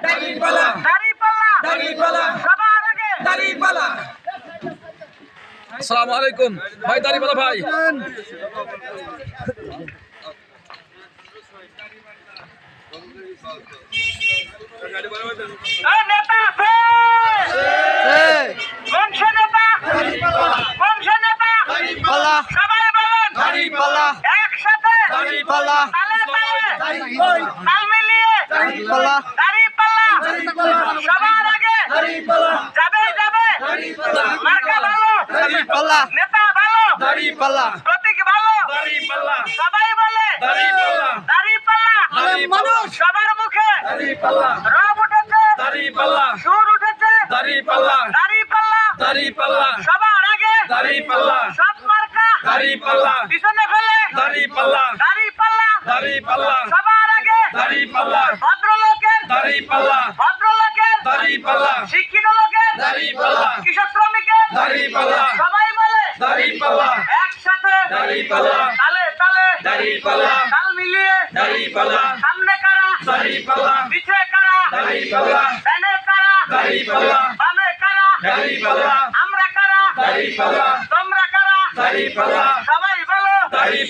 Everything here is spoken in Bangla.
দাড়িপাল্লা দাড়িপাল্লা দাড়িপাল্লা সবার আগে দাড়িপাল্লা। আসসালামু আলাইকুম ভাই, দাড়িপাল্লা ভাই। এই নেতা আছে বংশ নেতা বংশ নেতা সবাই বলেন দাড়িপাল্লা একসাথে দাড়িপাল্লা তালে তালে তাল মিলিয়ে দাড়িপাল্লা সবার আগে যাবে যাবে মার্কা ভালো নেতা ভালো দাড়িপাল্লা প্রতীক ভালো দাড়িপাল্লা সবাই বলে দাড়িপাল্লা দাড়িপাল্লা মানুষ সবার মুখে দাড়িপাল্লা রব উঠেছে দাড়িপাল্লা সুর উঠেছে দাড়িপাল্লা দাড়িপাল্লা দাড়িপাল্লা সবার আগে দাড়িপাল্লা সব মার্কা দাড়িপাল্লা পিছনে ফেলে দাড়িপাল্লা দাড়িপাল্লা দাড়িপাল্লা সবার আগে দাড়িপাল্লা ভদ্রলোকের দাড়িপাল্লা ভদ্রলোকের দাড়িপাল্লা শিক্ষিত লোকের দাড়িপাল্লা কৃষক শ্রমিকের দাড়িপাল্লা সবাই বলে দাড়িপাল্লা একসাথে দাড়িপাল্লা তালে তালে দাড়িপাল্লা তাল মিলিয়ে দাড়িপাল্লা সামনে কারা দাড়িপাল্লা পিছে কারা দাড়িপাল্লা ডানে কারা দাড়িপাল্লা বামে কারা দাড়িপাল্লা আমরা কারা দাড়িপাল্লা তোমরা কারা দাড়িপাল্লা সবাই বলো দাড়ি